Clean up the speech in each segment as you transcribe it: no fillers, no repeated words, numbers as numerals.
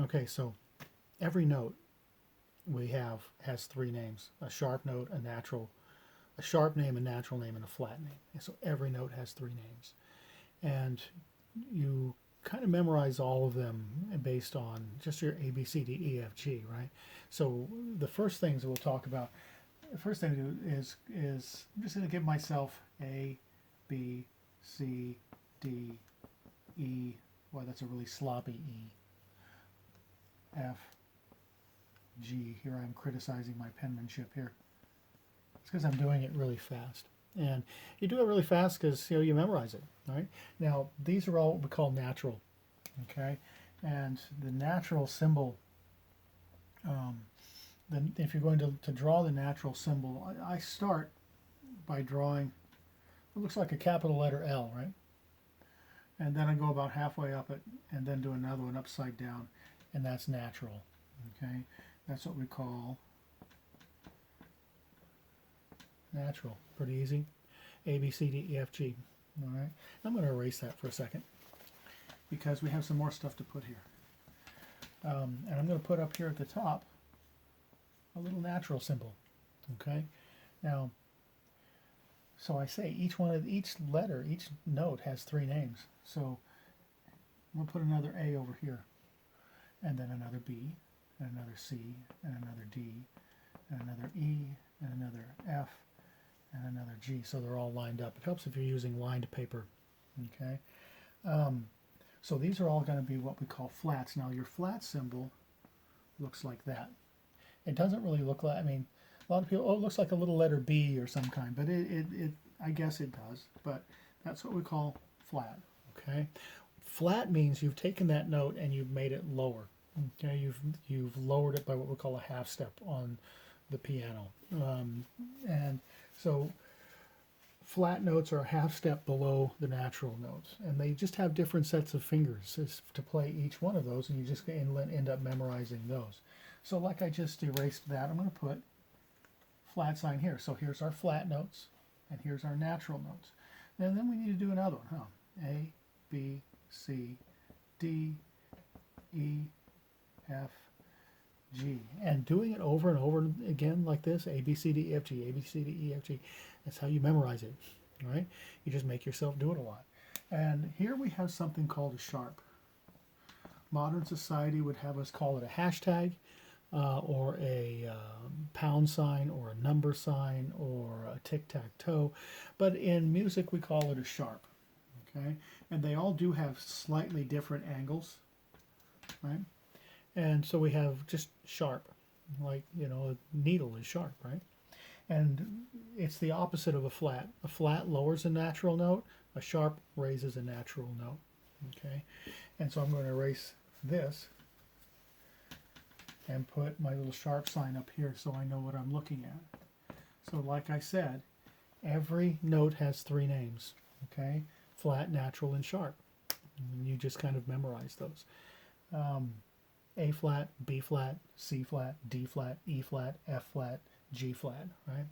Okay, so every note we have has three names: a sharp note, a sharp name, a natural name, and a flat name. And so every note has three names, and you kind of memorize all of them based on just your A, B, C, D, E, F, G, right? So the first things we'll talk about, the first thing to do is I'm just going to give myself A, B, C, D, E. Well, that's a really sloppy E. F, G. Here I'm criticizing my penmanship here. It's because I'm doing it really fast. And you do it really fast because you memorize it, right? Now these are all what we call natural, okay? And the natural symbol, then if you're going to draw the natural symbol, I start by drawing what looks like a capital letter L, right? And then I go about halfway up it and then do another one upside down, and that's natural, okay? That's what we call natural. Pretty easy. A, B, C, D, E, F, G. All right. I'm going to erase that for a second because we have some more stuff to put here. And I'm going to put up here at the top a little natural symbol. Okay. Now, so I say each letter, each note has three names. So I'm going to put another A over here, and then another B, and another C, and another D, and another E, and another F, and another G, so they're all lined up. It helps if you're using lined paper. Okay, so these are all going to be what we call flats. Now your flat symbol looks like that. It doesn't really look like, I mean, a lot of people, oh, it looks like a little letter B or some kind, but I guess it does, but that's what we call flat. Okay, flat means you've taken that note and you've made it lower. Okay, you've lowered it by what we call a half step on the piano, and so flat notes are a half step below the natural notes, and they just have different sets of fingers to play each one of those, and you just end up memorizing those. So like I just erased that, I'm going to put flat sign here. So here's our flat notes, and here's our natural notes. And then we need to do another one, huh? A, B, C, D, E, F, G. And doing it over and over again like this, A, B, C, D, E, F, G, A, B, C, D, E, F, G, that's how you memorize it, right? You just make yourself do it a lot. And here we have something called a sharp. Modern society would have us call it a hashtag, or a pound sign, or a number sign, or a tic-tac-toe. But in music, we call it a sharp, okay? And they all do have slightly different angles, right? And so we have just sharp, like, a needle is sharp, right? And it's the opposite of a flat. A flat lowers a natural note, a sharp raises a natural note, okay? And so I'm going to erase this and put my little sharp sign up here so I know what I'm looking at. So like I said, every note has three names, okay? Flat, natural, and sharp. And you just kind of memorize those. A flat, B flat, C flat, D flat, E flat, F flat, G flat, right?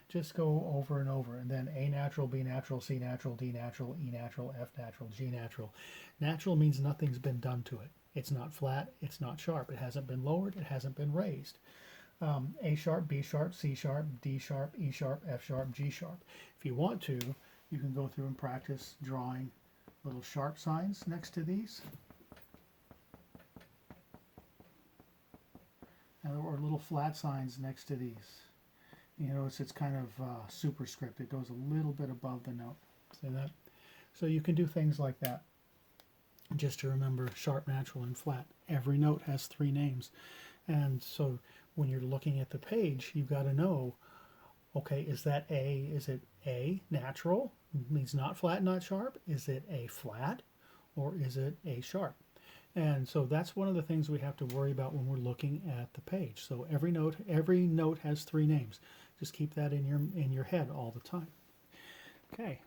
Just go over and over, and then A natural, B natural, C natural, D natural, E natural, F natural, G natural. Natural means nothing's been done to it. It's not flat, it's not sharp. It hasn't been lowered, it hasn't been raised. A sharp, B sharp, C sharp, D sharp, E sharp, F sharp, G sharp. If you want to, you can go through and practice drawing little sharp signs next to these, or little flat signs next to these. You notice it's kind of superscript. It goes a little bit above the note. See that? So you can do things like that. Just to remember sharp, natural, and flat. Every note has three names. And so when you're looking at the page, you've got to know, okay, is it A, natural, means not flat, not sharp? Is it A flat, or is it A sharp? And so that's one of the things we have to worry about when we're looking at the page. So every note has three names. Just keep that in your head all the time. Okay,